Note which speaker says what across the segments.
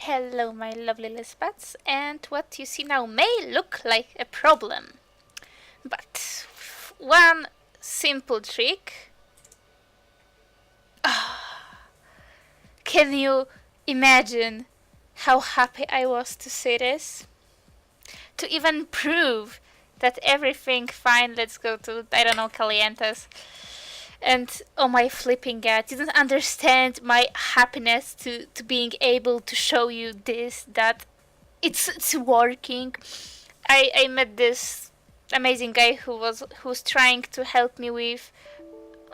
Speaker 1: Hello my lovely Lisbeths, and what you see now may look like a problem, but one simple trick. Can you imagine how happy I was to see this? To even prove that everything fine, let's go to, I don't know, Calientes. And oh my flipping god, didn't understand my happiness to being able to show you this, that it's working. I met this amazing guy who was trying to help me with,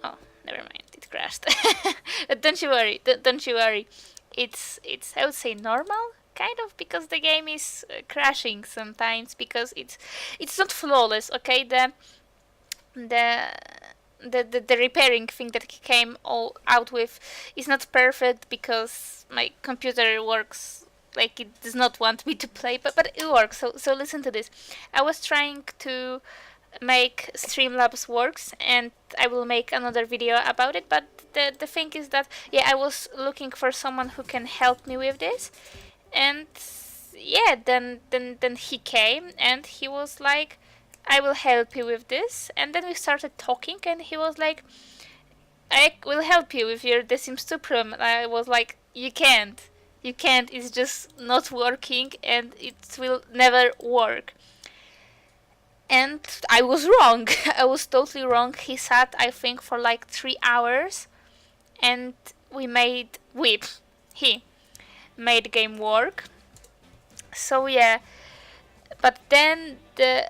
Speaker 1: oh, never mind, it crashed. Don't you worry, don't you worry. It's I would say normal, kind of, because the game is crashing sometimes because it's not flawless, okay? The the repairing thing that he came all out with is not perfect because my computer works like it does not want me to play, but it works. So listen to this. I was trying to make Streamlabs works, and I will make another video about it, but the thing is that, yeah, I was looking for someone who can help me with this, and yeah, then he came and he was like, I will help you with this. And then we started talking, and he was like, I will help you with your The Sims 2 problem. I was like, you can't, it's just not working and it will never work. And I was wrong. I was totally wrong. He sat, I think, for like 3 hours, and he made the game work. So yeah, but then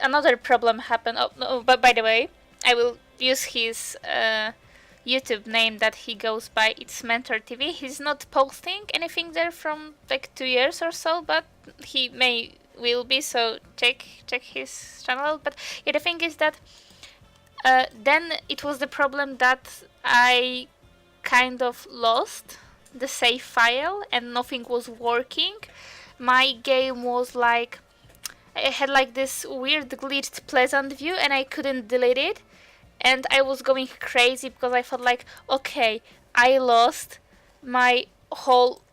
Speaker 1: another problem happened. Oh no! But by the way, I will use his YouTube name that he goes by. It's Mentor TV. He's not posting anything there from like 2 years or so, but he will be. So check his channel. But yeah, the thing is that then it was the problem that I kind of lost the save file and nothing was working. My game was like, I had like this weird glitched Pleasantview and I couldn't delete it, and I was going crazy because I felt like, okay, I lost my whole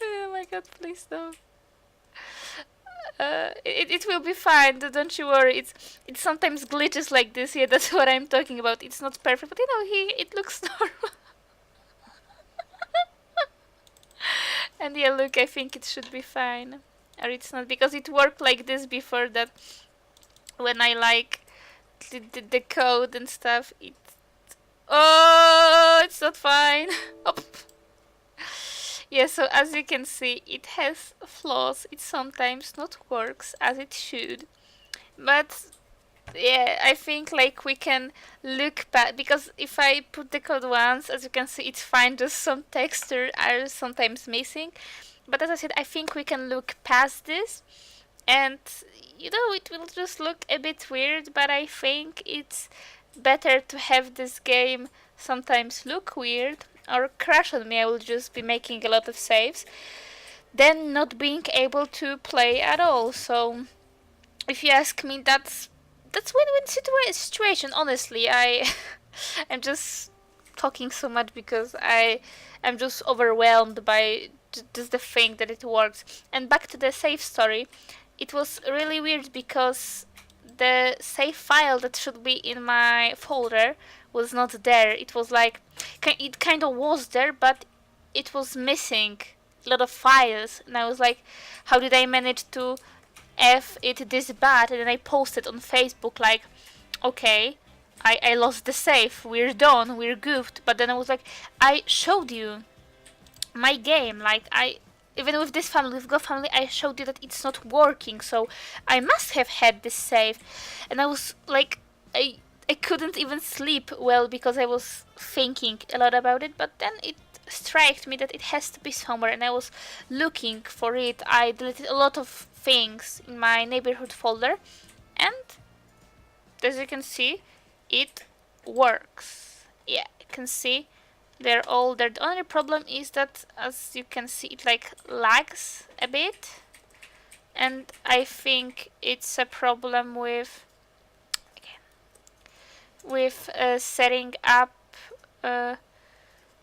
Speaker 1: oh my god, please don't. It will be fine, don't you worry. It sometimes glitches like this. Yeah, that's what I'm talking about. It's not perfect, but it looks normal. And yeah, look, I think it should be fine. Or it's not, because it worked like this before, that when I like did the code and stuff, oh, it's not fine. Oh. Yeah, so as you can see, it has flaws. It sometimes not works as it should. But yeah, I think like we can look back, because if I put the code once, as you can see, it's fine, just some texture are sometimes missing. But as I said, I think we can look past this, and it will just look a bit weird, but I think it's better to have this game sometimes look weird or crash on me. I will just be making a lot of saves than not being able to play at all. So if you ask me, that's win-win situation. Honestly, I'm just talking so much because I'm just overwhelmed by just the thing that it works. And back to the save story, it was really weird because the save file that should be in my folder was not there. It was like, it kind of was there, but it was missing a lot of files, and I was like, how did I manage to F it this bad? And then I posted on Facebook like, okay, I lost the save, we're done, we're goofed. But then I was like, I showed you my game, like even with this family, with Goth Family, I showed you that it's not working, so I must have had this save. And I was like, I couldn't even sleep well because I was thinking a lot about it. But then it struck me that it has to be somewhere, and I was looking for it. I deleted a lot of things in my neighborhood folder, and as you can see, it works. Yeah, you can see they're all there. The only problem is that, as you can see, it like lags a bit, and I think it's a problem with setting up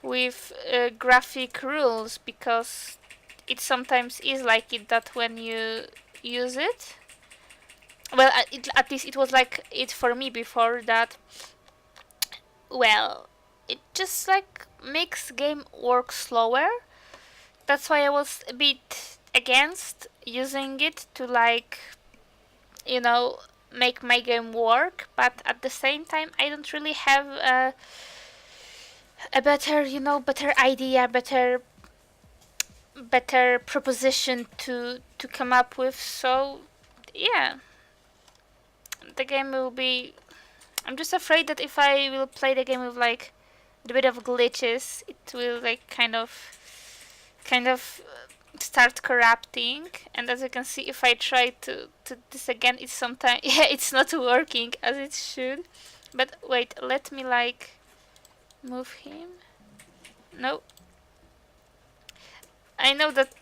Speaker 1: with graphic rules, because it sometimes is like it that when you use it, well, at least it was like it for me before that, well, it just like makes game work slower. That's why I was a bit against using it to like, you know, make my game work, but at the same time I don't really have a better, you know, better idea, better proposition to come up with. So yeah, the game will be, I'm just afraid that if I will play the game with like a bit of glitches, it will like kind of start corrupting. And as you can see, if I try to this again, it's sometimes yeah, it's not working as it should. But wait, let me like move him. No, I know that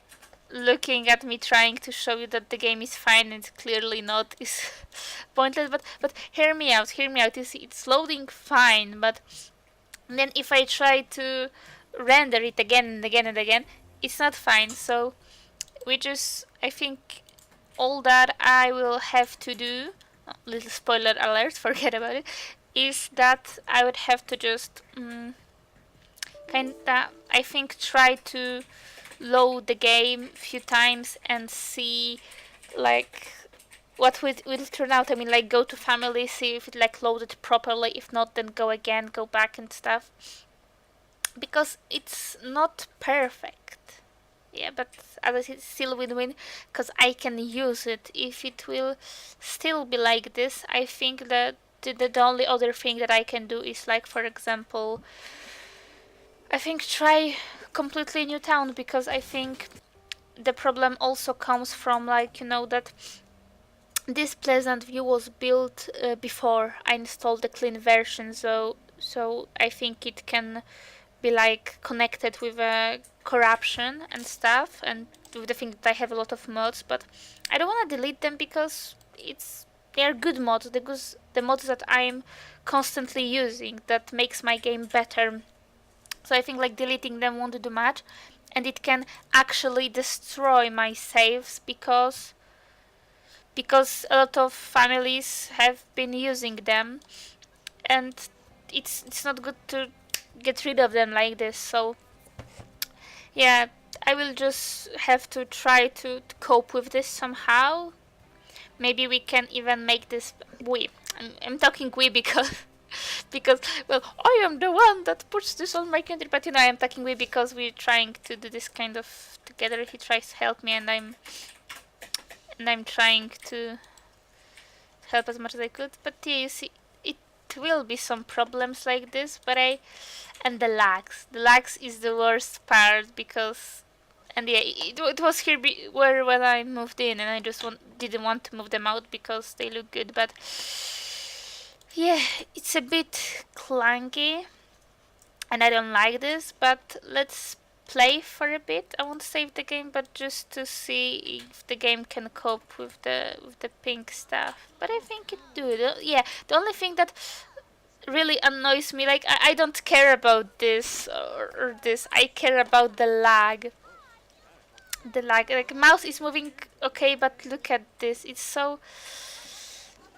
Speaker 1: looking at me trying to show you that the game is fine and clearly not is pointless, but hear me out, you see it's loading fine, but then if I try to render it again and again and again, it's not fine. So we just, I think all that I will have to do, little spoiler alert, forget about it, is that I would have to just kinda, I think, try to load the game a few times and see like what will turn out. I mean, like go to family, see if it like loaded properly. If not, then go again, go back and stuff, because it's not perfect. Yeah, but as I said, still win-win, because I can use it. If it will still be like this, I think that the only other thing that I can do is like, for example, I think try completely new town, because I think the problem also comes from like, you know, that this Pleasantview was built before I installed the clean version, so I think it can be like connected with corruption and stuff, and with the thing that I have a lot of mods, but I don't want to delete them because they are good mods, the mods that I'm constantly using that makes my game better. So I think like deleting them won't do much, and it can actually destroy my saves, because a lot of families have been using them, and it's not good to get rid of them like this. So yeah, I will just have to try to cope with this somehow. Maybe we can even make this I'm talking we because because, well, I am the one that puts this on my country, but you know, I am talking we because we're trying to do this kind of together. He tries to help me, and I'm trying to help as much as I could. But yeah, you see, it will be some problems like this, but and the lags is the worst part, because, and yeah, it was here where when I moved in, and I just didn't want to move them out because they look good, but yeah, it's a bit clunky, and I don't like this. But let's play for a bit. I won't save the game, but just to see if the game can cope with the pink stuff. But I think it do. Yeah, the only thing that really annoys me, like I don't care about this or this. I care about the lag. The lag, like mouse is moving okay, but look at this. It's so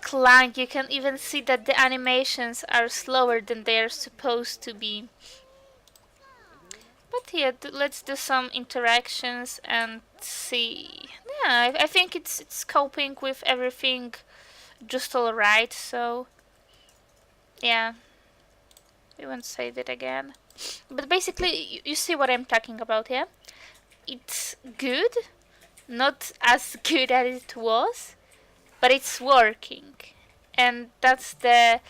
Speaker 1: clunky. You can even see that the animations are slower than they are supposed to be. But yeah, let's do some interactions and see. Yeah, I think it's coping with everything just alright. So yeah, we won't save it again. But basically, you see what I'm talking about, yeah? It's good, not as good as it was, but it's working, and that's the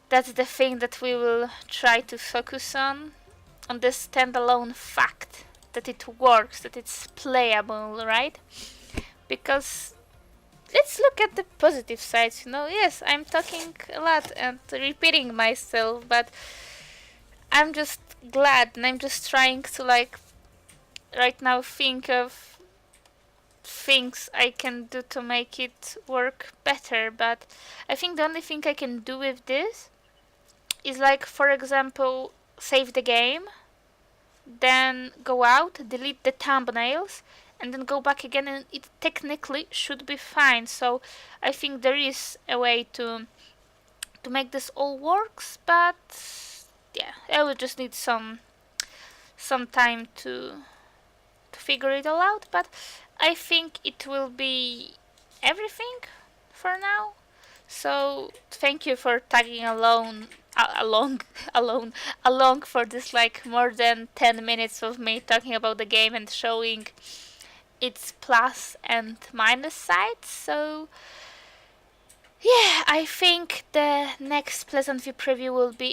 Speaker 1: thing that we will try to focus on the standalone fact that it works, that it's playable, right? Because let's look at the positive sides, you know. Yes, I'm talking a lot and repeating myself, but I'm just glad, and I'm just trying to like right now think of things I can do to make it work better. But I think the only thing I can do with this is like, for example, save the game then go out, delete the thumbnails, and then go back again, and it technically should be fine. So I think there is a way to make this all works, but yeah, I will just need some time to figure it all out. But I think it will be everything for now. So thank you for tagging along for this like more than 10 minutes of me talking about the game and showing its plus and minus sides. So yeah, I think the next Pleasantview preview will be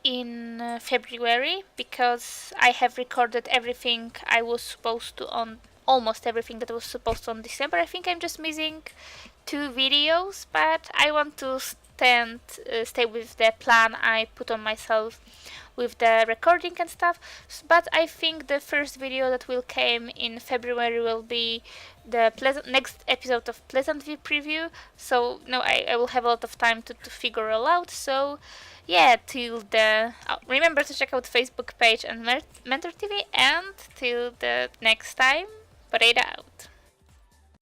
Speaker 1: in February, because I have recorded everything I was supposed to on almost everything that was supposed to on December. I think I'm just missing 2 videos, but I want to stay with the plan I put on myself with the recording and stuff. But I think the first video that will come in February will be the next episode of Pleasantview Preview. So no, I will have a lot of time to figure it all out. So yeah, till the remember to check out Facebook page and Mentor TV, and till the next time, put it out.